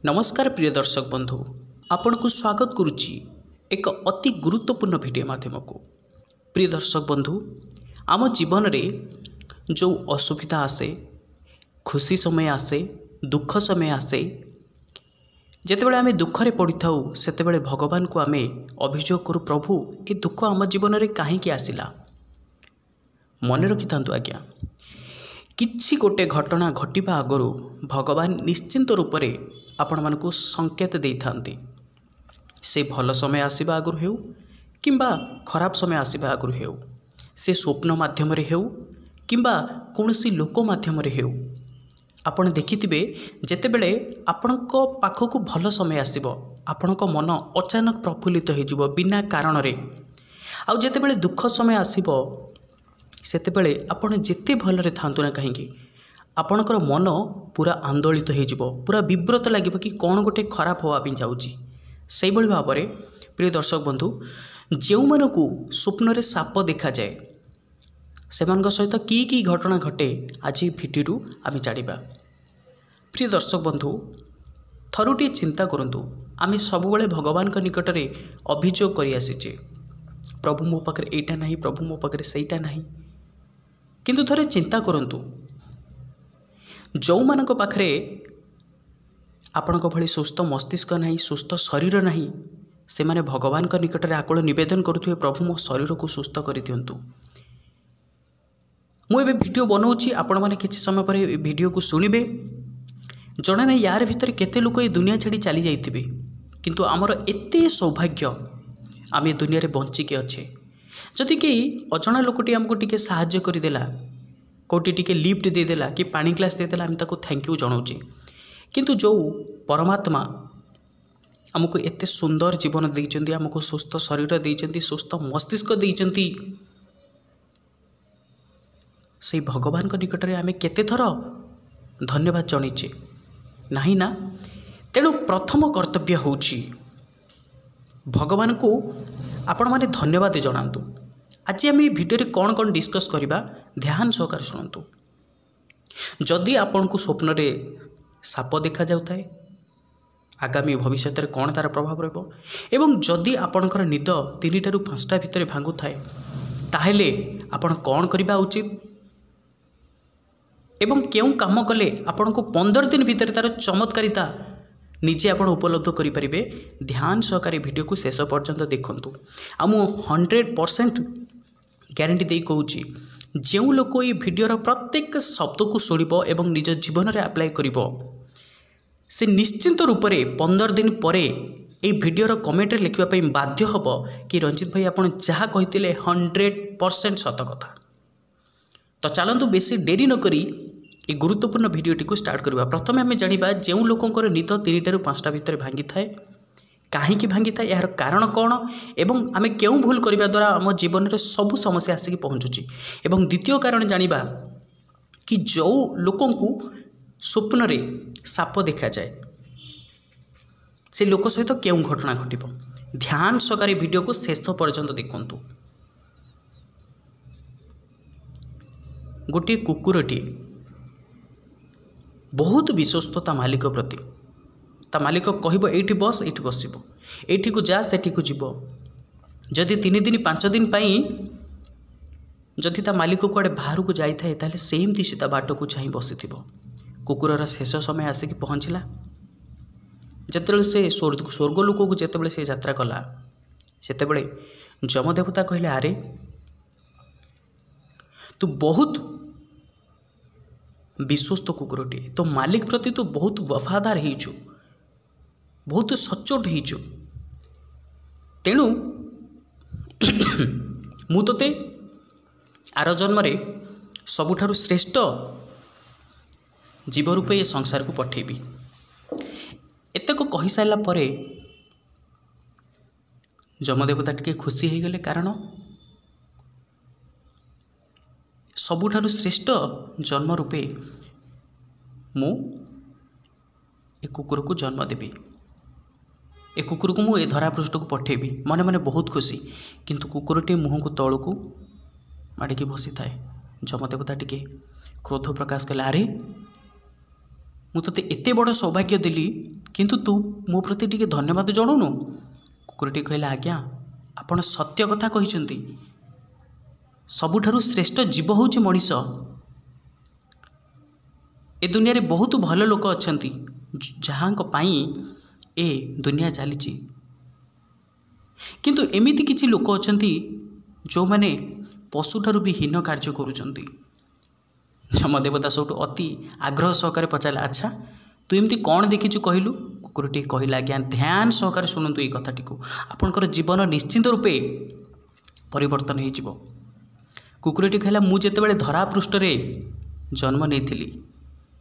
नमस्कार प्रिय दर्शक बंधु, आपण को स्वागत करुच्ची एक अति गुरुत्वपूर्ण वीडियो माध्यम को। प्रिय दर्शक बंधु, आम जीवन में जो असुविधा आसे, खुशी समय आसे, दुख समय आसे, जितेबाला आम दुखरे पड़ी था से भगवान को आम अभियोग करूँ, प्रभु ये दुख आम जीवन में कहीं आसला। मन रखि था आज्ञा, किछि गोटे घटना घटवा आगु भगवान निश्चिंत रूप से आपण मानकु संकेत दे थांती। से भल समय आसवा आगु हेउ किंबा खराब समय आसवा आगु हेउ, से स्वप्न माध्यम हेउ किंबा कौनसी लोक माध्यम हेउ, आपण देखिथिबे जेतेबेले आपणक पाखकु भल समय आसीबो आपणक मन अचानक प्रफुल्लित हो जिवो बिना कारण रे। आउ जेतेबेले दुख समय आसीबो सेतेबेले आपण जेते भलरे थांतु ना कहीं आपणकर मन पूरा आंदोलित हो जिवो, पूरा विव्रत लगे कि कौन गोटे खराब होगा जाऊँगी। से भाव में प्रिय दर्शक बंधु, जो मानकु स्वप्न रे साप देखा जाए से सहित की घटना घटे आज भिडियो आम जाना। प्रिय दर्शक बंधु, थरुटी चिंता करंतु, आम सब भगवान निकट में अभियोग कर आसीचे, प्रभु मो पाखे एटा नहीं, प्रभु मो पाखे सेटा नहीं। किंतु थरे चिंता करंतु, जो मानक पाखरे आपणक भली सुस्थ मस्तिष्क नहीं, सुस्थ शरीर नहीं, से माने भगवान का निकट में आकुल निवेदन करुवे, प्रभु मो शरीर को सुस्थ कर दिंतु। मुझे वीडियो बनाऊँगी, आपण मैंने किसी समय पर वीडियो को शुणवे। जड़े ना यार भितर केते लोक ये दुनिया छाड़ी चली जाइथिबे, किंतु आमर एते सौभाग्य आम ये दुनिया रे बंचिके अच्छे। जदि कि अजणा लोकटी आमको टिके साहाय्य करदेला, कोटी टिके लिफ्ट देदेला कि पानी ग्लास देदेला, आम ताको थैंक यू जनाऊँ। किंतु जो परमात्मा आमको एते सुंदर जीवन देइचंती, आमको सुस्थ शरीर देइचंती, सुस्थ मस्तिष्क देइचंती, से भगवान को निकट में आम केते थर धन्यवाद जणीचे नहीं ना। तेणु प्रथम कर्तव्य होची भगवान को आपण माने धन्यवाद जनातु। आज आम भिडियो कौन कौन डिस्कस करवा, ध्यान सहकार शुणु। जदि आपण को स्वप्न रे साप देखा जाउथाय, आगामी भविष्य में कौन तार प्रभाव रहिबो, एवं जदि आपणकर निद 3 ରୁ 5टा भितर भांगु थाए, ताहेले आपण कौन करबा उचित एवं केउ काम कले आपण को 15 दिन भितर तार चमत्कारिता निजे आपण उपलब्ध करें। ध्यान सहकारी वीडियो को शेष पर्यंत देखंतु। आ मु 100% ग्यारंटी दे कहूँ, जो लोक ये वीडियोर प्रत्येक शब्द को शुणव एवं निज जीवन में अप्लाई करिवो, से निश्चिंत रूप से 15 दिन पर ये वीडियोर कमेंट लिखापी बाध्य हम कि रंजित भाई आप जहाँ कहते 100% सत कथा। तो चलतु बेसी डेरी न करी ये गुरुत्वपूर्ण वीडियोटी को स्टार्ट करवा। प्रथम आम जाना जो लोकंर निद 3 ରୁ 5ଟା भितर भांगी थाए, कहीं भांगी थाए, यार कारण कौन एवं आम क्यों भूल करने द्वारा आम जीवन में सबू समस्या आसिक पहुँचुची। एवं द्वितीय कारण जानिबा कि जो लोकों को स्वप्न रे साप देखा जाए से लोक सहित क्यों घटना घटिब। ध्यान सहकारी वीडियो को शेष पर्यंत देखंतु। गोटे कुकुरटी बहुत विश्वस्त ता मालिक प्रति। ता मालिक कहब एठी बस, एठी बसिबो, एठी को जा, सेठी को जीवो। जदि 3 दिन 5 दिन पाई जदि ता मालिक कुआडे बाहर को जाई थाए, ताले सेमती से ता बाट को चाहि बसिथिबो। कुकुरर शेष समय आसिक पहुँचला, जेतेबेले से स्वर्ग लोक को जेतेबेले से यात्रा कला, सेतेबेले जमदेवता कहले, अरे तू बहुत विश्वस्त कुकुरटी, तो मालिक प्रति तू बहुत वफादार होइछु, बहुत सचोट होइछु। तेणु मु तोते आर जन्म सबुठारु श्रेष्ठ जीव रूपे ये संसार को पठेबी। एतक कही सारा परे जमदेवता टिके खुशी हो गले, कारण सबुठारु श्रेष्ठ जन्म रूपे मु ए कुकुर को जन्म देवी, ए कुकुर को मु ए धरापृष्ठ को पठेबी। मने मने बहुत खुशी, किंतु कुकुरटी मुह को तल को माड़िकी बसी थाए। जमदेवता टिके क्रोध प्रकाश कले, अरे मु तोते एते बड़ सौभाग्य देली किंतु तू मो प्रति टिके धन्यवाद जणाउनु। कुकुरटी कहला आज्ञा आपण सत्य कथा कहिसंती। सबुठारु श्रेष्ठ जीव होउछि मनीष। ए दुनिया रे बहुत भल लोक अछंती जहांक पाई ए दुनिया चलीची, किंतु एमिति किछि लोक अछंती जो माने पशुठारु भी हीन कार्य करुचंती। यमदेवता सबुठु अति आग्रह सहकारे पचाला अच्छा तू एमती कौन देखिचु कहलु। कुकुरटी कहला आज्ञा ध्यान सहकारे शुणुतु ए कथाटी को, आपनकर जीवन निश्चिंत रूपे परिवर्तन हो जिवो। कुकुरटी कहला मु जेतेबेले धरा पृष्ठ रे जन्म नेथिली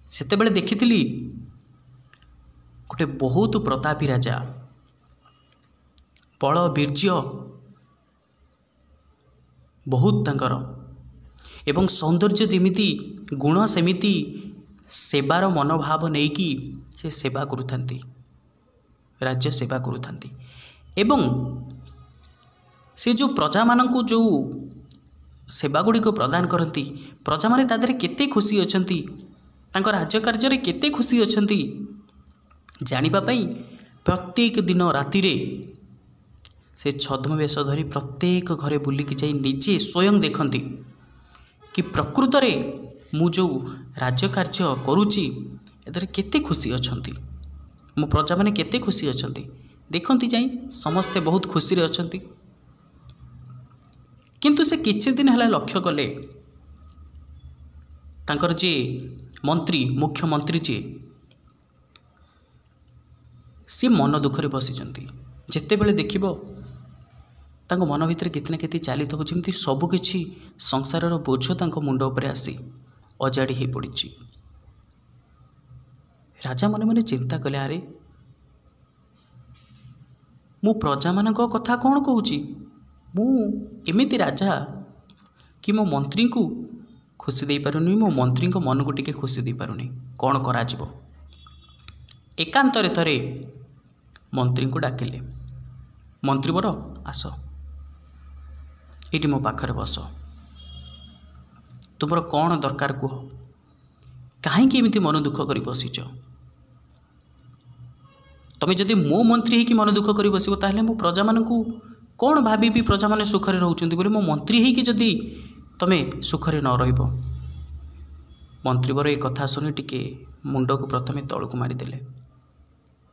सेतेबेले देखिथिली गोटे बहुत प्रतापी राजा, बल वीर्य बहुत तांकर एवं सौंदर्य जेमिति गुण सेमिति सेवार मनोभाव नहीं कि से सेवा करुथांती, राज्य सेवा करुथांती। एवं से जो प्रजा मानकु जो सेवा गुड़ी को प्रदान करती प्रजा माने तादरे केते खुशी अछंती, तांको राज्य कार्य रे केते खुशी अछंती जानिबा पई प्रत्येक दिन राति रे से छद्मवेश धरी प्रत्येक घरे बुलिकी जाई निजे स्वयं देखती कि प्रकृत रे मु जो राज्य कार्य करुची एदरे केते खुशी अछंती, मो प्रजा माने केते खुशी अछंती देखंती जाई समस्ते बहुत खुशी रे अछंती। किंतु से किछि दिन हला लक्ष्य कले तांकर जे मंत्री मुख्यमंत्री जे सी मन दुख रे बसिचंती। जेतेबेले देखिबो तांको मन भितर केते ना केते चाली थबो जेमती सब किछि संसारर बोझ तांको मुंड उपरे आसी अजाड़ी हे पड़िछि। राजा मने मने चिंता कले अरे मु प्रजा मानक कथा कौन कहूची, मु एमिति राजा कि मो मंत्री को खुशी दे पारुनी, मो मंत्री को मन को टिके खुशी दे पारुनी, कौन करा जिवो। एकांतरे थरे मंत्री को डाकिले, मंत्री बर आस एटी मो पाखरे बस, तुमर कौन दरकार कुह, कहीं एमती मन दुख कर बसीच। तमें जदि मो मंत्री हो मन दुख कर बसबो ताहले मो प्रजा मानकु कौन भाभी भी प्रजा माने सुखरे रहउचंती बोले मो मंत्री हो जदि तमें सुखरे न रहिबो। मंत्री बर ए कथा सुनी टिके मुंड को प्रथमे तळु को मारिदेले।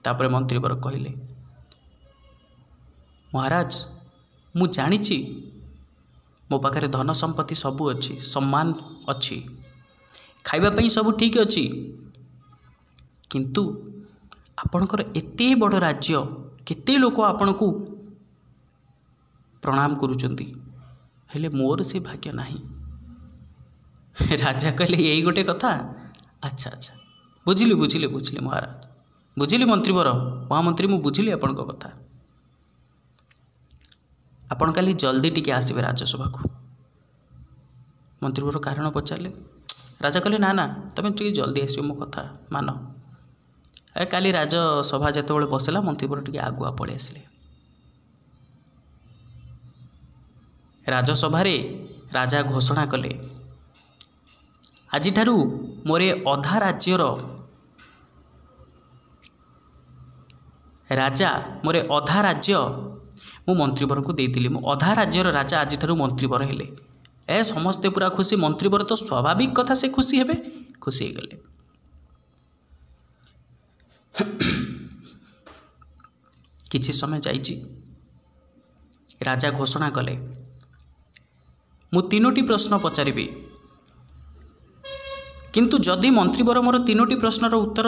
तापर मंत्री बर कहले महाराज मु जानिछि मो पाखरे धन संपत्ति सबू अच्छी, सम्मान अच्छी, खाइबा पई सब ठीक अच्छी, किंतु आपणकर एते बड़ राज्य केते लोक आपणकु प्रणाम करुचंती हेले मोर से भाग्य नाही। राजा कहले यही गोटे कथा, अच्छा अच्छा बुझिली बुझिली बुझिली महाराज बुझिली मंत्री बर महामंत्री मु बुझिली आपणक कथा। आपण काली जल्दी टिके आसबे राज्यसभा को। मंत्री बर कारण पचारे, राजा कहले ना ना तुम टिके जल्दी आसबे मो कथा मान। काली राज्यसभा जेतेबेले बसला मंत्री बर टिके आगुआ पळि आसिले। राज्यसभा रे राजा घोषणा कले आज ठारू मोरे अधा राज्यर राजा मोरे अधा राज्य मु मंत्रीवर को देइतिली, मु अधा राज्यर राजा आज ठारू मंत्रीवर हेले। ए समस्ते पूरा खुशी, मंत्रीवर तो स्वाभाविक कथा से खुशी हेबे, खुशी हो गले। किछि समय जाइछि राजा घोषणा कले मु तीनोटी प्रश्न पचारिबी, किंतु जदि मंत्रीवर मोर तीनोटी प्रश्नर उत्तर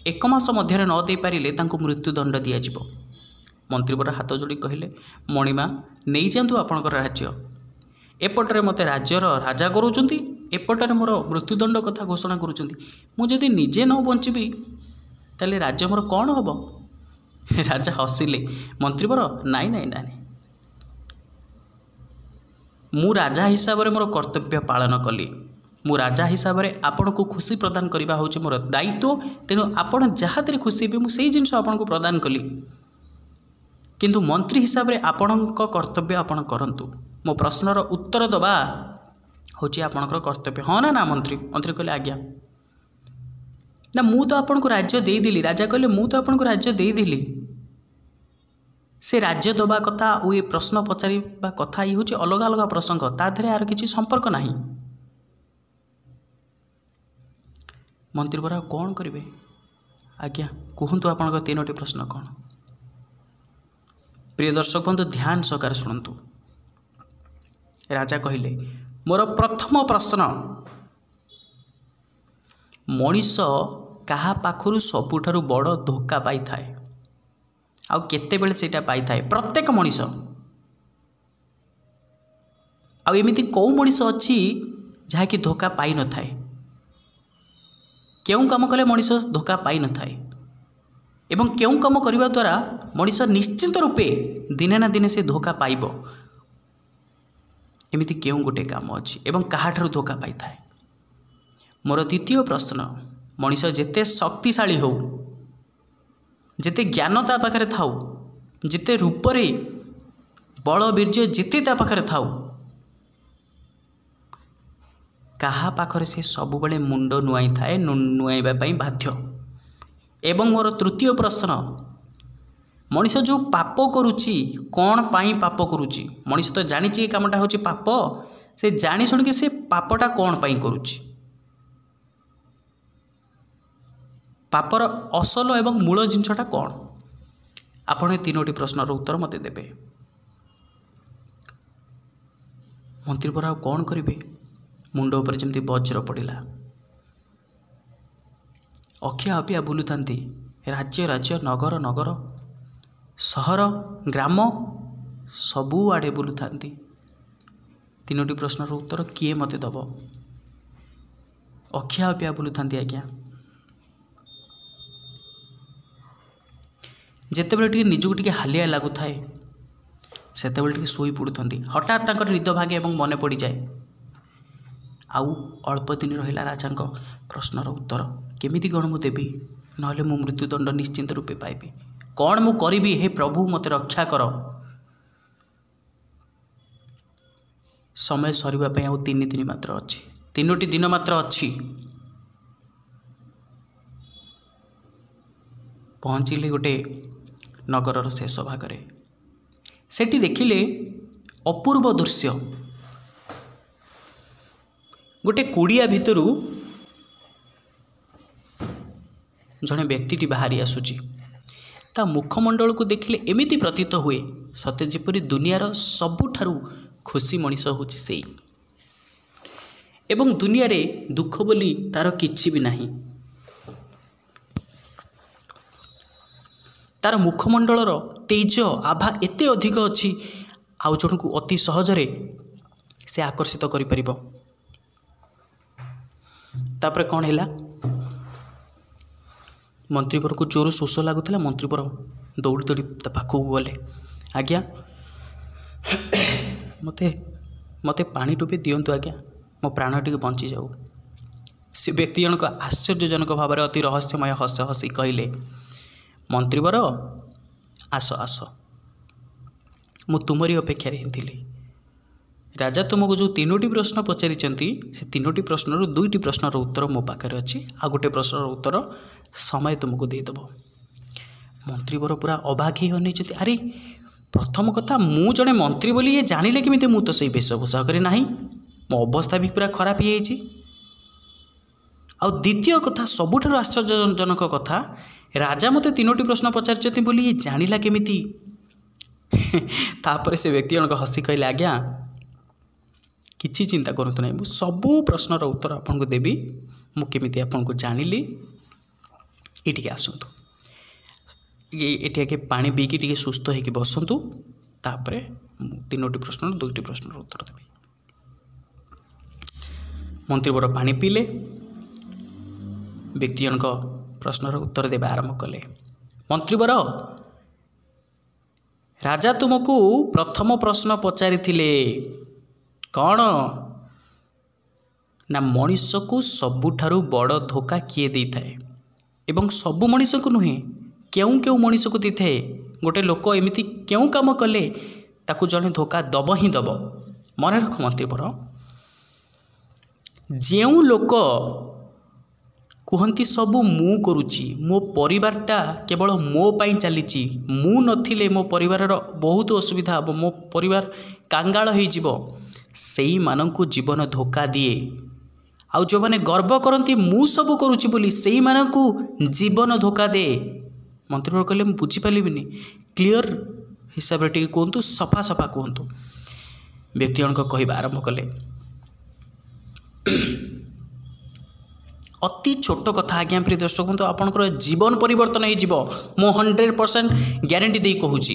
एक मास मध्य न दे पारिले तांको मृत्युदंड दिया जिवो। मंत्रीवर हाथ जोड़ी कहले मणिमा नहीं जातु आपणकर राज्य, एपटरे मते राज्यर राजा करूचंती, एपटरे मोर मृत्युदंड कथा घोषणा करूचंती। मु जदि निजे न बंचिबी ताले राज्य मोर कौन हम। राजा हसिले। मंत्रीवर नाई नाई नाई मु राजा हिसाब रे मोर कर्तव्य पालन कली, मु राजा हिसाब रे आपण को खुशी प्रदान करबा होची मोर दायित्व, तेणु आपण जहादरे खुशी हेबे मु सेही जिंस आपण को प्रदान कली, किंतु मंत्री हिसाब रे आपणक कर्तव्य आपण करंतु। मो प्रश्नर उत्तर दबा होची आपणकर कर्तव्य। हाँ ना ना मंत्री, मंत्री कहले आज्ञा। ना मु तो आपन को राज्य देदेली। राजा कहले मु तो आपन को राज्य देदेली। से राज्य दबा कथा और ये प्रश्न पचारिबा कथा ये हूँ अलग अलग प्रसंग, ता देहरे यार किसी संपर्क नहीं। मंत्री बरा कौन करेंगे? आज्ञा कहतु आपन तीनोटी प्रश्न कौन? प्रिय दर्शक बंधु ध्यान सहकार शुणु। राजा कहले मोर प्रथम प्रश्न, मनीष कहा पाखरु सबुठारु बड़ धोखा पाई थाए आउ केते बेले सेटा पाई थाए? प्रत्येक मनीष। आउ एमिति कौ मनीष अछि जहा कि धोखा पाई न थाए? केउ काम कले मनीष धोखा पाई न थाए एवं केउ काम करबा द्वारा मनीष निश्चित रूपे दिने ना दिने से धोखा पाइबो? एमिति केउ गोटे काम अछि एवं काहाठारु धोखा पाई थाए? मोर द्वितीय प्रश्न, मनीष जेते शक्तिशाली हो, जेते ज्ञान ता पाखरे थाउ, जेते रूपरे बल वीर्य जेते ता पाखरे थाउ, काहा पाखरे से सब बेले मुंड नुआई थाए, नुआइबा पई बाध्य? एवं मोर तृतीय प्रश्न, मनीष जो पाप करुची कौन पाई पाप करुची? मनीष तो जानी ये कामटा होची पाप, से जानी शुण के से पापटा कौन पाई करुची? पापर असल एवं मूल जिनसटा कौन? आपण तीनोटी प्रश्नर उत्तर मते देबे। मंत्री पर कौन करेंगे? मुंड उपर जमती वज्र पड़ा, अखिया अपिया बुलुता, राज्य राज्य नगर नगर सहर ग्राम सबू आड़े बुलुता। तीनोटी प्रश्नर उत्तर किए मते दब? अखिया अपिया बुलुता। आज्ञा जितेबाला टी निजक टी हालिया लगु थाए सेतेबाला टी शोई पड़ुंट, हठात तक निद भागे और मन पड़ जाए। आउ अल्प दिन रहा राजा प्रश्नर उत्तर केमिति कौन मु देवी, ना मु मृत्युदंड निश्चिंत रूपे पाइबी? कौन मु करी? हे प्रभु मते रक्षा कर। समय सरीबा पई आउ 3 दिन मात्र अच्छी, 3टी दिन मात्र अच्छी। पहुँचिले गोटे नगरर शेष भागरे, सेठी देखिले अपूर्व दृश्य। गोटे कुड़िया भितरू जड़े व्यक्ति बाहरी आसूची, ता मुखमंडल को देखिले एमिति प्रतीत हुए सते जेपरी दुनियार सबुठारु खुशी मनीष होची सेई, एवं दुनिया रे दुख बोली तार किछि भी नाही। तार मुखमंडलर तेज आभा एते अधिक अच्छी आउ जन को अति सहजरे से आकर्षित करि परिबो। तापर कौन है? मंत्री पर को जोर शोष लगुला। मंत्री पर दौड़ी दौड़ी पाखक गले, आज्ञा मते मते पानी टोपे दिंतु आज्ञा, मो प्राण टी बंची जाऊ। से व्यक्ति जनक आश्चर्यजनक भाव में अति रहस्यमय हस हसी कहले, मंत्रीवर आस आस, मु तुमरी अपेक्षा थी। राजा तुमको जो 3टी प्रश्न पचारि से 3टी प्रश्नर 2टी प्रश्नर उत्तर मो पाखे अच्छी, आ गोटे प्रश्नर उत्तर समय तुमको देदेव। मंत्री बर पूरा अबाक ही अने, अरे प्रथम कथा मु जड़े मंत्री बोली ये जानिले केमिति? मु तो सही वेशभूषा करे नाही, मो अवस्था भी पूरा खराब हो जाइए। आ द्वितीय कथा सबुठारु आश्चर्यजनक कथा, राजा मते 3टी प्रश्न पचारि बोली ये जानिला केमिति? तापर से व्यक्ति जनक हसी कहले, आज्ञा किछि चिंता करतु ना, सबू प्रश्नर उत्तर आपको देवी। मुझे आपको जानिली, ये आसतु ये आगे पानी पीकी टे सुस्थ होकर बसतु, तापर 3टी प्रश्न 2टी प्रश्नर उत्तर देवी। मंत्री बर पानी पीले, व्यक्ति जनक प्रश्नर उत्तर देवा आरंभ कले। मंत्री बर राजा तुमको प्रथम प्रश्न पचारि कौन ना मनीष को सबुठारु बड़ धोखा किए दे थाए एवं सबु मनीष को नुहे, केउ केउ मनीष को दे थाए। गोटे लोक एमिति केउ काम कले ताकू जड़े धोखा दब ही दब। मन रख मंत्री पर, जेउ लोक କୁହନ୍ତି ସବୁ ମୁଁ କରୁଛି, ମୋ ପରିବାରଟା କେବଳ ମୋ ପାଇଁ ଚାଲିଛି, ମୁଁ ନଥିଲେ ମୋ ପରିବାରର ବହୁତ ଅସୁବିଧା ହେବ, ମୋ ପରିବାର କାଙ୍ଗାଳ ହୋଇଯିବ, ସେଇମାନଙ୍କୁ ଜୀବନ ଧୋକା ଦିଏ। ଆଉ ଯେଉଁମାନେ ଗର୍ବ କରନ୍ତି ମୁଁ ସବୁ କରୁଛି ବୋଲି, ସେଇମାନଙ୍କୁ ଜୀବନ ଧୋକା ଦିଏ। ମନ୍ତ୍ରୀବର କହିଲେ ମୁଁ ବୁଝିପାରିବିନି, କ୍ଲିଅର ହିସାବରେ ଟିକେ କୁହନ୍ତୁ, ସଫା ସଫା କୁହନ୍ତୁ। ବ୍ୟକ୍ତି ଜଣକ କହିବା ଆରମ୍ଭ କଲେ, ଅତି ଛୋଟ କଥା ଆଜ୍ଞା ପ୍ରିୟ ଦର୍ଶକ ବନ୍ଧୁ, ଆପଣଙ୍କର ଜୀବନ ପରିବର୍ତ୍ତନ ହୋଇଯିବ, ମୁଁ 100% ଗ୍ୟାରେଣ୍ଟି ଦେଇ କହୁଛି।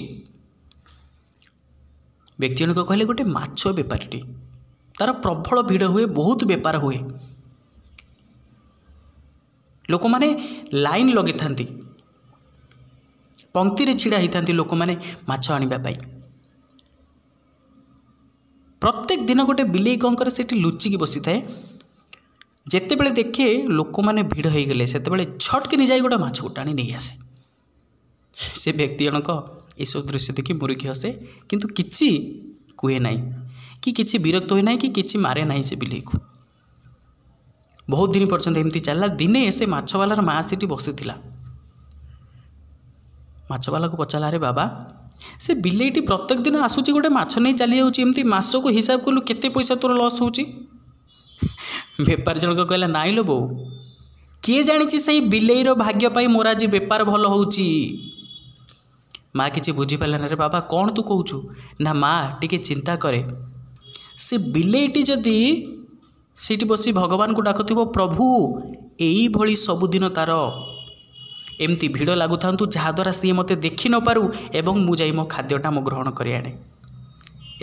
ବ୍ୟକ୍ତି ଜଣକ କହିଲେ ଗୋଟେ ମାଛ ବେପାରୀଟି, ତାର ପ୍ରବଳ ଭିଡ଼ ହୁଏ, ବହୁତ ବେପାର ହୁଏ, ଲୋକମାନେ ଲାଇନ୍ ଲଗାଇଥାନ୍ତି, ପଙ୍କ୍ତିରେ ଛିଡ଼ା ହୋଇଥାନ୍ତି ଲୋକମାନେ ମାଛ ଆଣିବା ପାଇଁ। ପ୍ରତ୍ୟେକ ଦିନ ଗୋଟେ ବିଲେଇ କ'ଣ କରେ, ସେଠି ଲୁଚିକି ବସିଥାଏ, ଯେତେବେଳେ ଦେଖେ ଲୋକମାନେ ଭିଡ଼ ହୋଇଗଲେ ସେତେବେଳେ ଝଟକିନି ଯାଇ ଗୋଟେ ମାଛକୁ ଟାଣି ନେଇ ଆସେ। ସେ ବ୍ୟକ୍ତି ଜଣକ ଏସବୁ ଦୃଶ୍ୟ ଦେଖି ମୁରୁକି ହସେ, କିନ୍ତୁ କିଛି କୁହେ ନାହିଁ, କି କିଛି ବିରକ୍ତ ହୁଏ ନାହିଁ, କି କିଛି ମାରେ ନାହିଁ ସେ ବିଲେଇକୁ। ବହୁତ ଦିନ ପର୍ଯ୍ୟନ୍ତ ଏମିତି ଚାଲିଲା। ଦିନେ ସେ ମାଛବାଲାର ମା ସେଠି ବସିଥିଲା। ମାଛବାଲାକୁ ପଚାରିଲା, ଆରେ ବାବା, ସେ ବିଲେଇଟି ପ୍ରତ୍ୟେକ ଦିନ ଆସୁଛି, ଗୋଟେ ମାଛ ନେଇ ଚାଲି ଯାଉଛି, ଏମିତି ମାସକୁ ହିସାବ କଲୁ କେତେ ପଇସା ତୋର ଲସ୍ ହେଉଛି? ବେପାରୀ ଜଣକ କହିଲା, ନାଇଁ ଲୋ ବୋଉ, କିଏ ଜାଣିଛି ସେଇ ବିଲେଇର ଭାଗ୍ୟ ପାଇଁ ମୋର ଆଜି ବେପାର ଭଲ ହେଉଛି। ମା କିଛି ବୁଝିପାରିଲାନି। ରେ ବାବା କ'ଣ ତୁ କହୁଛୁ? ନା ମା ଟିକେ ଚିନ୍ତା କରେ, ସେ ବିଲେଇଟି ଯଦି ସେଇଠି ବସି ଭଗବାନଙ୍କୁ ଡାକୁଥିବ, ପ୍ରଭୁ ଏଇଭଳି ସବୁଦିନ ତାର ଏମିତି ଭିଡ଼ ଲାଗୁଥାନ୍ତୁ, ଯାହାଦ୍ୱାରା ସିଏ ମୋତେ ଦେଖି ନପାରୁ ଏବଂ ମୁଁ ଯାଇ ମୋ ଖାଦ୍ୟଟା ମୁଁ ଗ୍ରହଣ କରି ଆଣେ,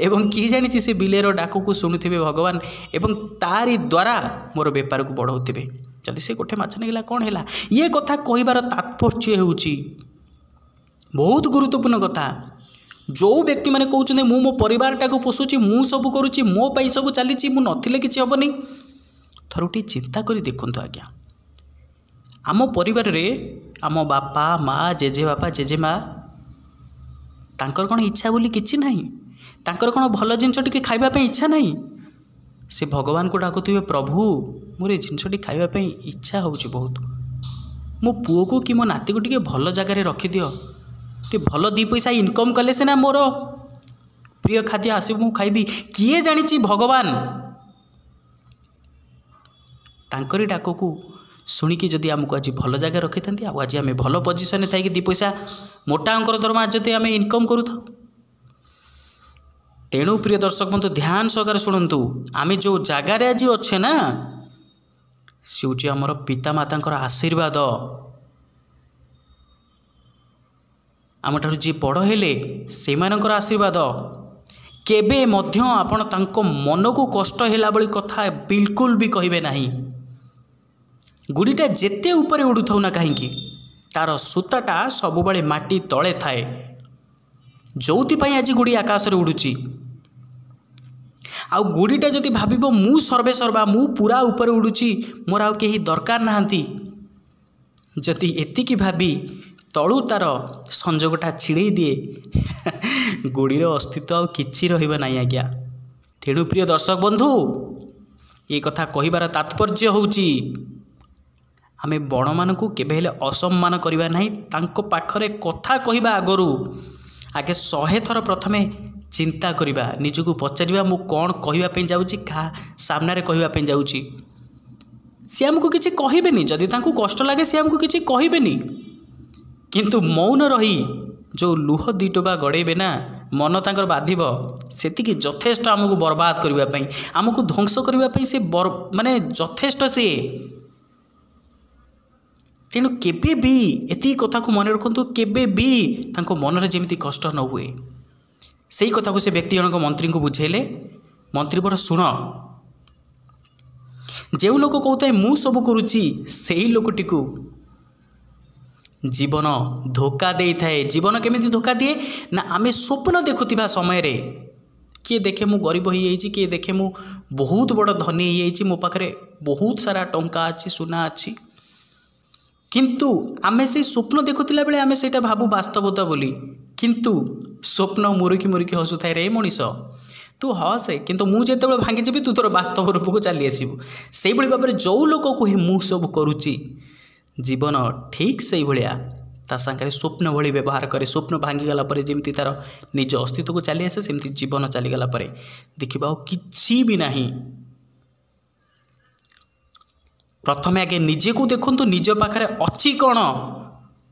ଏବଂ କିଏ ଜାଣିଛି ସେ ବିଲେଇର ଡାକକୁ ଶୁଣୁଥିବେ ଭଗବାନ ଏବଂ ତାରି ଦ୍ୱାରା ମୋର ବେପାରକୁ ବଢ଼ାଉଥିବେ। ଯଦି ସେ ଗୋଟେ ମାଛ ନେଇଗଲା କ'ଣ ହେଲା? ଇଏ କଥା କହିବାର ତାତ୍ପର୍ଯ୍ୟ ହେଉଛି ବହୁତ ଗୁରୁତ୍ୱପୂର୍ଣ୍ଣ କଥା। ଯେଉଁ ବ୍ୟକ୍ତିମାନେ କହୁଛନ୍ତି ମୁଁ ମୋ ପରିବାରଟାକୁ ପୋଷୁଛି, ମୁଁ ସବୁ କରୁଛି, ମୋ ପାଇଁ ସବୁ ଚାଲିଛି, ମୁଁ ନଥିଲେ କିଛି ହେବନି, ଥରୁଟିଏ ଚିନ୍ତା କରି ଦେଖନ୍ତୁ ଆଜ୍ଞା, ଆମ ପରିବାରରେ ଆମ ବାପା ମା, ଜେଜେବାପା ଜେଜେମା, ତାଙ୍କର କ'ଣ ଇଚ୍ଛା ବୋଲି କିଛି ନାହିଁ? ତାଙ୍କର କ'ଣ ଭଲ ଜିନିଷ ଟିକେ ଖାଇବା ପାଇଁ ଇଚ୍ଛା ନାହିଁ? ସେ ଭଗବାନଙ୍କୁ ଡାକୁଥିବେ, ପ୍ରଭୁ ମୋର ଏ ଜିନିଷଟି ଖାଇବା ପାଇଁ ଇଚ୍ଛା ହେଉଛି ବହୁତ, ମୋ ପୁଅକୁ କି ମୋ ନାତିକୁ ଟିକେ ଭଲ ଜାଗାରେ ରଖିଦିଅ, ଟିକେ ଭଲ ଦୁଇ ପଇସା ଇନକମ୍ କଲେ ସିନା ମୋର ପ୍ରିୟ ଖାଦ୍ୟ ଆସିବ, ମୁଁ ଖାଇବି। କିଏ ଜାଣିଛି ଭଗବାନ ତାଙ୍କରି ଡାକକୁ ଶୁଣିକି ଯଦି ଆମକୁ ଆଜି ଭଲ ଜାଗାରେ ରଖିଥାନ୍ତି, ଆଉ ଆଜି ଆମେ ଭଲ ପୋଜିସନରେ ଥାଇକି ଦୁଇ ପଇସା ମୋଟା ଅଙ୍କର ଦରମା ଯଦି ଆମେ ଇନକମ୍ କରୁଥାଉ। ତେଣୁ ପ୍ରିୟ ଦର୍ଶକ ବନ୍ଧୁ ଧ୍ୟାନ ସହକାରେ ଶୁଣନ୍ତୁ, ଆମେ ଯେଉଁ ଜାଗାରେ ଆଜି ଅଛେ ନା, ସେ ହେଉଛି ଆମର ପିତାମାତାଙ୍କର ଆଶୀର୍ବାଦ। ଆମଠାରୁ ଯିଏ ବଡ଼ ହେଲେ ସେମାନଙ୍କର ଆଶୀର୍ବାଦ। କେବେ ମଧ୍ୟ ଆପଣ ତାଙ୍କ ମନକୁ କଷ୍ଟ ହେଲା ଭଳି କଥା ବିଲକୁଲ ବି କହିବେ ନାହିଁ। ଗୁଡ଼ିଟା ଯେତେ ଉପରେ ଉଡ଼ୁଥାଉ ନା କାହିଁକି, ତାର ସୂତାଟା ସବୁବେଳେ ମାଟି ତଳେ ଥାଏ, ଯେଉଁଥିପାଇଁ ଆଜି ଗୁଡ଼ି ଆକାଶରେ ଉଡ଼ୁଛି। ଆଉ ଗୁଡ଼ିଟା ଯଦି ଭାବିବ ମୁଁ ସର୍ବେ ସର୍ବା, ମୁଁ ପୁରା ଉପରେ ଉଡ଼ୁଛି, ମୋର ଆଉ କେହି ଦରକାର ନାହାନ୍ତି, ଯଦି ଏତିକି ଭାବି ତଳୁ ତାର ସଂଯୋଗଟା ଛିଡ଼େଇ ଦିଏ, ଗୁଡ଼ିର ଅସ୍ତିତ୍ୱ ଆଉ କିଛି ରହିବ ନାହିଁ ଆଜ୍ଞା। ତେଣୁ ପ୍ରିୟ ଦର୍ଶକ ବନ୍ଧୁ, ଏ କଥା କହିବାର ତାତ୍ପର୍ଯ୍ୟ ହେଉଛି ଆମେ ବଡ଼ମାନଙ୍କୁ କେବେ ହେଲେ ଅସମ୍ମାନ କରିବା ନାହିଁ। ତାଙ୍କ ପାଖରେ କଥା କହିବା ଆଗରୁ ଆଗେ 100 ଥର ପ୍ରଥମେ ଚିନ୍ତା କରିବା, ନିଜକୁ ପଚାରିବା ମୁଁ କ'ଣ କହିବା ପାଇଁ ଯାଉଛି, କାହା ସାମ୍ନାରେ କହିବା ପାଇଁ ଯାଉଛି। ସେ ଆମକୁ କିଛି କହିବେନି, ଯଦି ତାଙ୍କୁ କଷ୍ଟ ଲାଗେ ସେ ଆମକୁ କିଛି କହିବେନି, କିନ୍ତୁ ମୌନ ରହି ଯେଉଁ ଲୁହ ଦୁଇ ଟୋପା ଗଡ଼େଇବେ ନା, ମନ ତାଙ୍କର ବାଧିବ, ସେତିକି ଯଥେଷ୍ଟ ଆମକୁ ବର୍ବାଦ କରିବା ପାଇଁ, ଆମକୁ ଧ୍ୱଂସ କରିବା ପାଇଁ ସେ ମାନେ ଯଥେଷ୍ଟ ସିଏ। ତେଣୁ କେବେ ବି ଏତିକି କଥାକୁ ମନେ ରଖନ୍ତୁ, କେବେ ବି ତାଙ୍କ ମନରେ ଯେମିତି କଷ୍ଟ ନ ହୁଏ। ସେଇ କଥାକୁ ସେ ବ୍ୟକ୍ତି ଜଣକ ମନ୍ତ୍ରୀଙ୍କୁ ବୁଝେଇଲେ। ମନ୍ତ୍ରୀ ବର ଶୁଣ, ଯେଉଁ ଲୋକ କହୁଥାଏ ମୁଁ ସବୁ କରୁଛି, ସେଇ ଲୋକଟିକୁ ଜୀବନ ଧୋକା ଦେଇଥାଏ। ଜୀବନ କେମିତି ଧୋକା ଦିଏ ନା, ଆମେ ସ୍ୱପ୍ନ ଦେଖୁଥିବା ସମୟରେ କିଏ ଦେଖେ ମୁଁ ଗରିବ ହୋଇଯାଇଛି, କିଏ ଦେଖେ ମୁଁ ବହୁତ ବଡ଼ ଧନୀ ହୋଇଯାଇଛି, ମୋ ପାଖରେ ବହୁତ ସାରା ଟଙ୍କା ଅଛି, ସୁନା ଅଛି, କିନ୍ତୁ ଆମେ ସେଇ ସ୍ୱପ୍ନ ଦେଖୁଥିଲା ବେଳେ ଆମେ ସେଇଟା ଭାବୁ ବାସ୍ତବତା ବୋଲି, କିନ୍ତୁ ସ୍ୱପ୍ନ ମୁରୁକି ମୁରୁକି ହସୁଥାଏ ରେ ମଣିଷ। तू हसे किंतु मु जेतेबेले भांगी तू तोर वास्तव रूप को चली आसबू से भाव में जो लोक को मु सब करुच्ची जीवन ठीक से भाया ता सागर स्वप्न भली व्यवहार करे स्वप्न भांगीगला जमी तार निज अस्तित्व को चली आसे सेमती जीवन चलीगला देखा कि भी ना प्रथम आगे निजे को देखु निज पाखे अच्छी कौन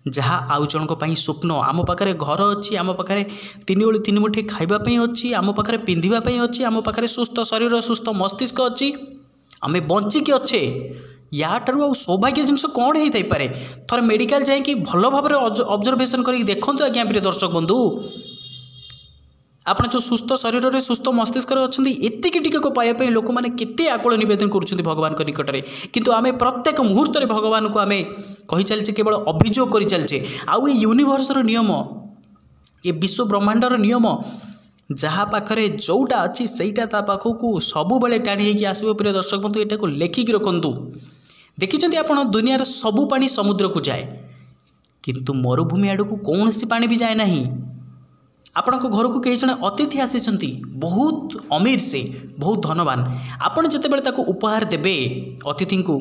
जहाँ आउ जन स्वप्न आम पाखे घर अच्छी आम पाखे तीन बेलू तीन मुठी खावाई अच्छी आम पाखे पिंधापी अच्छी आम पाखे सुस्थ शरीर सुस्थ मस्तिष्क अच्छी आम बंचिकी अच्छे या ठार आ सौभाग्य जिनस कौन होता है थोड़े मेडिकल जाकि भल भाव ऑब्जर्वेशन कर देखते आज्ञा प्रिय दर्शक बंधु आपड़ जो सुस्थ शरीर में सुस्थ मस्तिष्क अच्छा एतिक टिके को पाइबा लोक मैंने केते आकुल नवेदन कर भगवान निकट में किंतु आम प्रत्येक मुहूर्त में भगवान को आम कही चलचे केवल अभियोग कर चलचे आउ यूनिवर्सर नियम ये विश्व ब्रह्मांडर नियम जहाँ पाखे जोटा अच्छी सहीटा पाखक सब बेले टाणी होगी आसो प्रिय दर्शक बंधु यहाँ को लेखिकी रखु देखिं आप दुनियार सबू पानी समुद्र को जाए किंतु मरुभूमि आड़ को कौन सी पानी भी जाए ना आपण घर को कई जन अतिथि आसी बहुत अमीर से बहुत धनवान आपड़ जिते उपहार देवे अतिथि को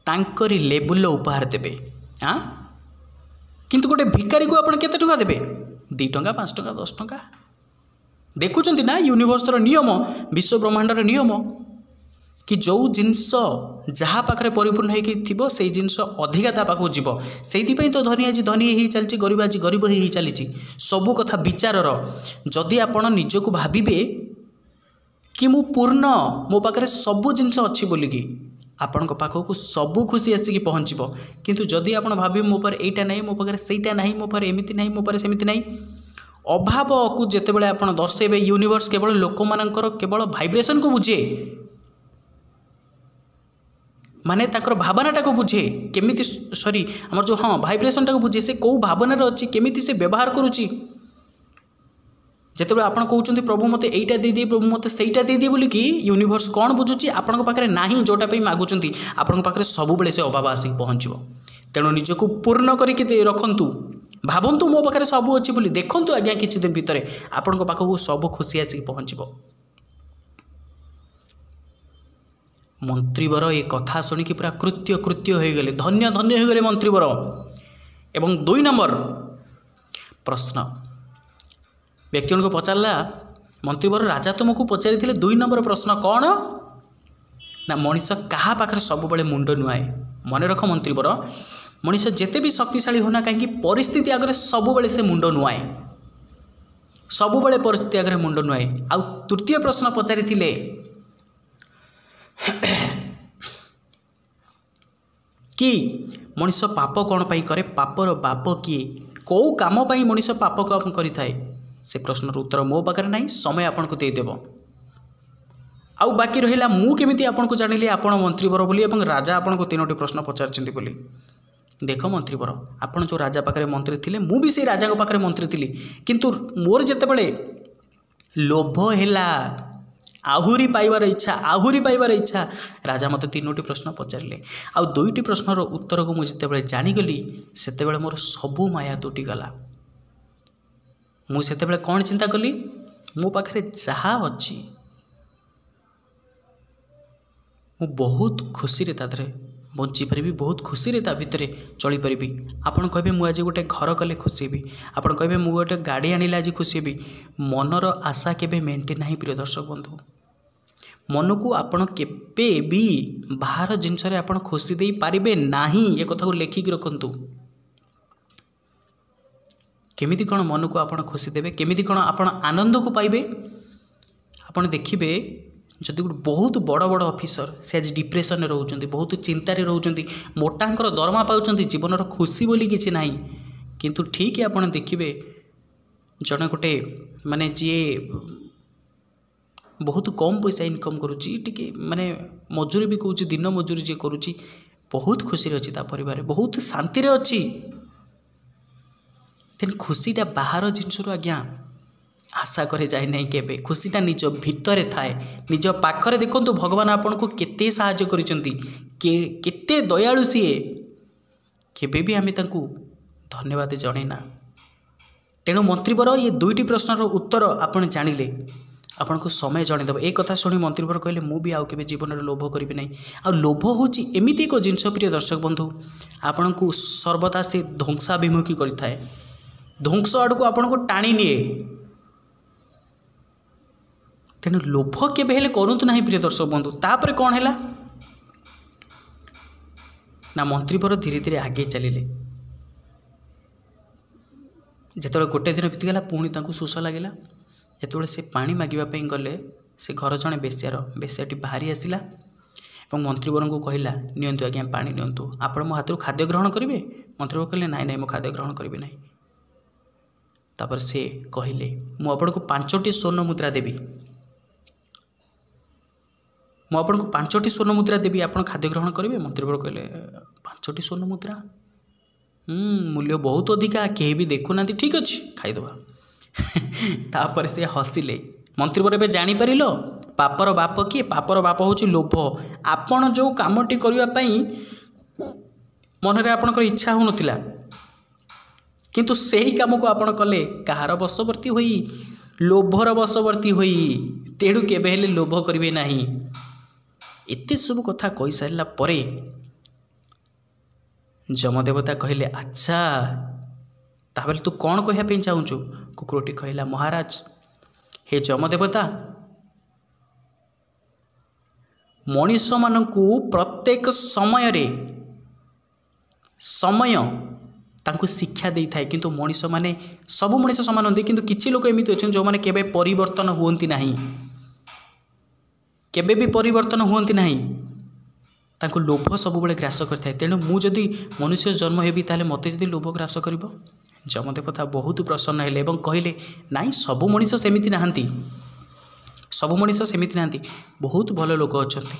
तांकरी लेवल उपहार देवे हाँ किंतु गोटे भिकारी को आप केते टंका देवे 2 टंका 5 टंका 10 टंका देखुं ना यूनिवर्सर नियम विश्व ब्रह्मांडर नियम कि जो जिनस जहाँ पाखे परिपूर्ण हो से जिनस अधिका ता पाखक जीव से तो धनी आज धनी ही चलती गरीब आज गरीब ही चली सबू कथा विचारर जदि आपण निजक भावे कि मु पूर्ण मो पाखे सबू जिनस अच्छी बोलिकी आपण पाखक सबू खुशी आसिक पहुँचब किंतु जदि आप भावे मो पारे एटा नहीं मो पाखे सेटा नहीं मो पारे एमती नहीं मो पारे सेमती नहीं अभाव को जितेबाला आप दर्शेबे यूनिवर्स केवल लोक मानकर केवल भाइब्रेशन को बुझे माने ताकर भावनाटा को बुझे केमिति सॉरी आमर जो हाँ भाइब्रेशनटा को बुझे से कौ भावनार अच्छी केमिति से व्यवहार करुच्ची जिते आप कहते प्रभु मत एटा दे दिए प्रभु मत सेटा दे दिए बोलिकी यूनिवर्स कौन बुझुची आपण पाखे नहीं जोटा मागुंट आपण पाखे सब बेले से अभाव आसिक पहुँचो तेणु निजक पूर्ण करके रखु भावतु मो पाखे सब अच्छी बोली देखु आज्ञा किसी दिन भितर आपण पाखक सब खुशी आसिक पहुँचो मंत्रीवर ये कथा शुणिकी पूरा कृत्य कृत्य हो गले धन्य धन्य हो गले मंत्रीवर एवं 2 नंबर प्रश्न व्यक्ति को पचारा मंत्रीवर राजा तुमको पचारि 2 नंबर प्रश्न कौन ना मनीष क्या पाखे सब बेले मुंड नुआए मन रख मंत्रीवर मनीष जिते भी शक्तिशाली होना कहीं परिस्थिति आगे सब बेले से मुंड नुआए सब बेले परिस्थिति आगे मुंड नुआए आउ तृतीय प्रश्न पचारि कि मनीष पाप कौन पाई करे पापर बाप किए कौ काम पाई मनीष पाप कौन करें से प्रश्नर उत्तर मो पाखे ना समय आपन को देदेव आउ बाकी रहा मुझे आपन को जानिली आपण मंत्रीवर बोली और राजा आपन को 3टी प्रश्न पचार बोली देख मंत्रीवर आपन जो राजा पाखे मंत्री थे मु भी से राजा पाखे मंत्री थी किंतु मोर जितेबाला लोभ है आहुरी पाइबार इच्छा राजा मत 3टी प्रश्न पचारे आउ 2टी प्रश्नर उत्तर को मुझे जानीगली से मोर सबू माया तुटीगला मुझे कौन चिंता कली मो पाखे जहाँ अच्छी मु बहुत खुशी रे तादरे बंची पारि बहुत खुशी रे ता भितर चली पारि आपन कहे मुझे गोटे घर कले खुशी भी आपन कहे मुझे गोटे गाड़ी आनिले आज खुशी भी मनर आशा केबे मेंटेन नहीं प्रिय दर्शक बंधु मन को आपण केबे भी बाहर जिनस आपण खुशी दे पारिबे नाही ये कथा को लेखिक रखंतु केमिति कौन मन को आपण खुशी देवे केमिति कौन आपण आनंद को पाइबे आपण देखिबे जदि गोटे बहुत बड़ बड़ ऑफिसर से आज डिप्रेशन में रोचंती बहुत चिंतार रोचंती मोटांकर दरमा पाउचंती जीवन खुशी बोली किसी ना किंतु ठीक है आपण देखिबे जड़े गोटे माने जी बहुत कम पैसा इनकम करुच्ची टी माने मजूरी भी कौच दिन मजूरी जी करुच्ची बहुत खुशी अच्छी परिवार बहुत शांति रे अच्छी तेन खुशीटा बाहर जिनस आज्ञा आशा करे जाए नहीं केबे खुशीटा निज भितर थाए निज पाखरे देखंतु भगवान आपन को केते साहाय्य करिसंती केते दयालु सीए केबे भी आमे तांकु धन्यवाद जणेना तेणु मंत्रीवर ये 2टी प्रश्नर उत्तर आपण जानिले आपनको समय जनईदेव। एक कथा शुणी मंत्रीवर कहले मु भी आउ के जीवन में लोभ करी ना। आ लोभ हूँ एमती एक जिनस प्रिय दर्शक बंधु आपण को सर्वदा से ध्वंसाभिमुखी करें, ध्वंस आड़ को आपण को टाणी निए। तेणु लोभ केबे करूँ ना प्रिय दर्शक बंधु। तापर कौन है ना मंत्रीवर धीरे धीरे आगे चलिले। जिते गोटे दिन बीतीगला पुणी शोष लगे। जिते से पानी मागिबापी गले से घर जड़े बेश्याटी बाहरी आसला और मंत्रीवर को कहला नियंतु आज्ञा पानी नियंतु, आपण मो हाथ खाद्य ग्रहण करेंगे। मंत्रीवर कहले नाई नाई मो खाद्य ग्रहण करी ना। तापर से कहले मु आपण को 5टी स्वर्ण मुद्रा देवी, मु आपण को 5टी स्वर्ण मुद्रा देवी, आपण खाद्य ग्रहण करेंगे। मंत्रीवर कहले 5टी स्वर्ण मुद्रा मूल्य बहुत अधिका, कहीं भी देखुना, ठीक अच्छे खाईदबा। तापर से हसिले। मंत्रीवर एवं जापर पापर बाप किए, पापर बाप हूँ लोभ। आपण जो कामटी करने मन में आपणकर इच्छा हो नाला किंतु सही कम को आपण कले कहार वशवर्ती होई, लोभर वशवर्ती होई। तेणु केबे हेले लोभ करिवे नाही। एते सब कथा कही सारा परे जमदेवता कहले अच्छा ताबले तू कौन कहवाई चाहूँ? कुकुरटी कहला महाराज हे जमदेवता, मनीष मानू प्रत्येक समय तांको शिक्षा दे थाए किंतु मनीष माने सबु मनीष समान होती किंतु किछि लोक एमिति अछन जो माने केबे परिवर्तन हुअंती नाही, केबे भी परिवर्तन हुअंती नाही। तांको लोभ सब बेले ग्रास करथाय। तेणु मु जदि मनुष्य जन्म हेबी ताले मते जदि लोभ ग्रास करिवो। जमदेवता बहुत प्रसन्न हेले एवं कहले नाई सबु मनीष सेमिति नाहंती, सबु मनीष सेमिति नाहंती, बहुत भल लोक अछंती।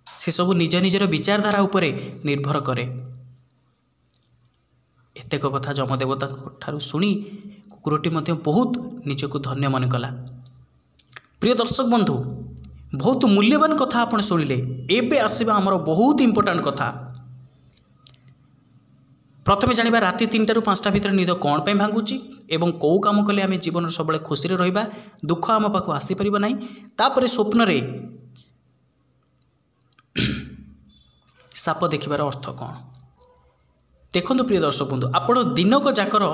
से सब निज निजर विचारधारा उपरे निर्भर करे। एतेक कथा जमदेवता ठारू शुणी कुकुरटी मध्य बहुत निजको धन्य मन कला। प्रिय दर्शक बंधु बहुत मूल्यवान कथा आपण शुणिले। एबे आसीबा हमर बहुत इंपोर्टेंट कथा। प्रथमे जानिबा राति 3टा ରୁ 5टा भितर निद कौन पे भांगुची एवं कौ काम कले आम जीवन सब खुशी रहिबा, दुख आम पाखु आसी परिबो नाही। तापरे स्वप्न रे साप देखिबार अर्थ कौन देखंतु। प्रिय दर्शक बंधु आपण दिनक जाकर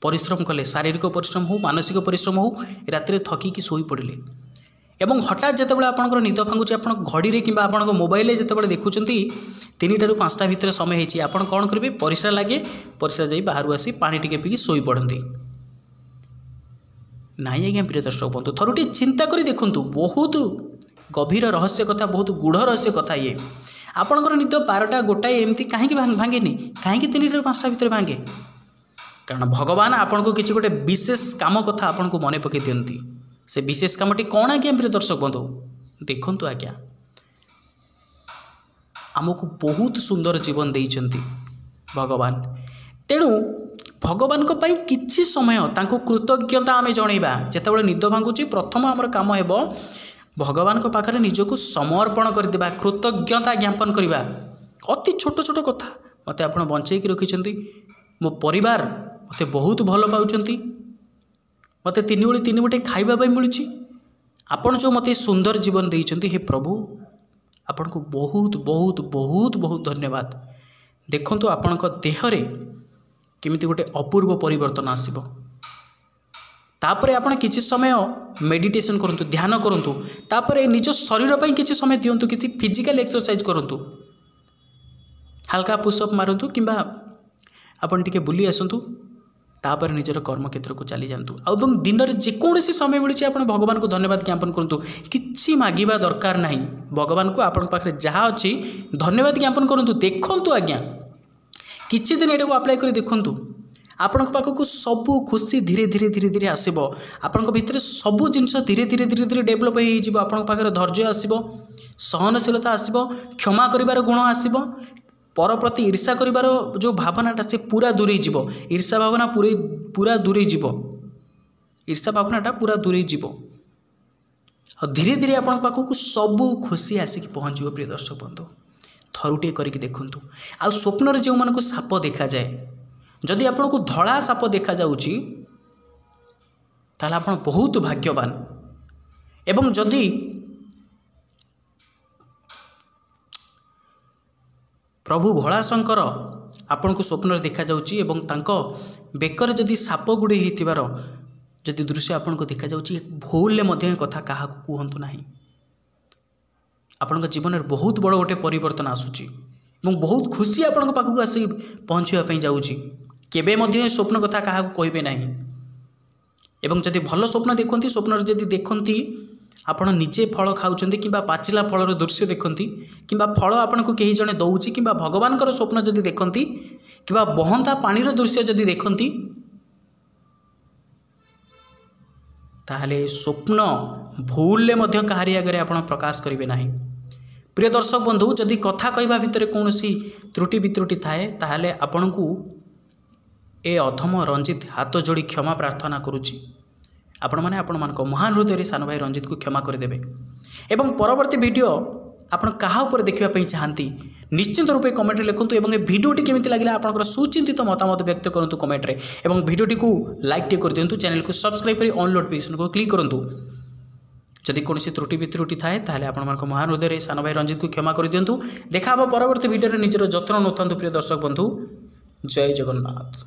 परिश्रम कले, शारीरिक परिश्रम हो मानसिक परिश्रम हो, राति थकिकी शोई पड़े एवं हठात जितेबाला आपंकर निद भांगुची आप घड़ी में कि मोबाइल जितेबाला देखुं 3टा ରୁ 5टा भितर समय होती आप कौन करेंगे परिश्रा लगे, परिश्रा जा बाहर आसी पानी टिके पीकी शोई पड़ती नाई। आज्ञा प्रिय दर्शक बंधु थरुटे चिंता करी देखूँ बहुत गभीर रहस्य कथा, बहुत गूढ़ रहस्य कथा। ये आपंकर निद 12टा गोटाए एमती कहीं भांगेनि, कहीं 3टा ରୁ 5टा भितर भांगे कारण भगवान आपन को किसी गोटे विशेष काम कथा आपन को मन पकई दियंती। से विशेष कामटी कौन आज्ञा प्रिय दर्शक बंधु देखंतु आज्ञा आमको बहुत सुंदर जीवन देइचंती भगवान। तेणु भगवान को पाई किछि समय तांको कृतज्ञता आमे जणैबा। जेतेबेले निद भांगुची प्रथम आमर काम हेबो भगवान को पाखरे निजको समर्पण कर देबा, कृतज्ञता ज्ञापन करबा। अति छोट छोट कथा मते आपण बंचै कि रखिचंती, मो परिवार मते बहुत भल पाउचंती, मते 3 ओळी 3 मुठे खाइबा पाई मिलुची, आपण जो मते सुंदर जीवन देइचंती हे प्रभु आपण को बहुत बहुत बहुत बहुत धन्यवाद। देखंतु आपण को देहरे केमिति गोटे अपूर्व परिवर्तन आसीबो। तापरे आपण किछि समय मेडिटेशन करंतु, ध्यान करंतु, तापरे निज शरीर पई किछि समय दियंतु, किछि फिजिकल एक्सरसाइज करंतु, हल्का पुशअप मारंतु किंबा आपण टिके बुली आसंतु, तापर निजर कर्म क्षेत्र को चली जातु। और दिन में जेकोसी समय मिली आप भगवान को धन्यवाद ज्ञापन करूँ। किसी मागिबा दरकार नहीं, भगवान को आपण पाखे जहाँ अच्छी धन्यवाद ज्ञापन करूँ। देखंतु आज्ञा किछि दिन एटा को अप्लाई कर देखंतु आपण पाखक सबू खुशी धीरे धीरे धीरे धीरे आसब। आपण भीतर सबू जिनस धीरे धीरे धीरे धीरे डेभलप हो आपण पाखे धैर्य आसब, सहनशीलता आसब, क्षमा करिवार गुण आसब, पर प्रति ईर्षा करिवार जो भावनाटा से पूरा दूरे जीव, ईर्षा भावना पूरा दूरे जीव, ईर्षा भावनाटा पूरा दूरे जीव। और धीरे धीरे आपण पाखक सबू खुशी आसिक पहुँचो। प्रिय दर्शक बंधु थरुटे करके देखंतु। आ स्वप्न जो मानक साप देखा जाए, जदि आपन को धड़ा साप देखा जाउची ताहले आपण बहुत भाग्यवान। एवं जदि प्रभु भोलाशंकर आपण को स्वप्न देखा जाउची एवं तांको बेकर जदि साप गुड़े होइतिबार जदि दृश्य आपण को देखा जाउची भूल मध्य कथा कहा कहतु ना आपण जीवन में बहुत बड़ गोटे परिवर्तन आसूची बहुत खुशी आपण पाखक आसी पहुँचापी जाऊँगी केबे मध्य स्वप्न कथा क्या कहे ना एवं जदि भल स्वप्न देखती स्वप्न जदि देखती आपण निजे फल खाऊँ कि पाचिला फलर दृश्य देखती कि फल आपन को कहीं जड़े दौची कि भगवान स्वप्न जदि देखती कि बहंता पानीर दृश्य जदि देखती ताहले स्वप्न भूल कहारी आगे आप प्रकाश करेंगे ना। प्रिय दर्शक बंधु जदि कथा कहवा भितर कौन त्रुटि वित्रुटि थाए ताहले आपण को ए अधम रंजित हाथ जोड़ी क्षमा प्रार्थना करुच्ची आपण मैंने आपण मान महान हृदय सान भाई रंजित को क्षमा करदेवे। एवं परवर्ती वीडियो आपण कहा उपर देखा चाहती निश्चित रूपे कमेंट लिखुँ और भिडियोटी केमी लगे आप सुचिंतित मतामत व्यक्त करूँ कमेंट रे एवं भिडियोटी को लाइक टे कर दिंतु चैनल को सब्सक्राइब कर ऑन नोटिफिकेशन को क्लिक करूँ। जदि कौन त्रुटि वित्रुटि थाए ताहले आपण मान महान हृदय सान भाई रंजित को क्षमा कर दिंतु। देखा परवर्ती वीडियो निजर जत्न नौथांतु प्रिय दर्शक बंधु। जय जगन्नाथ।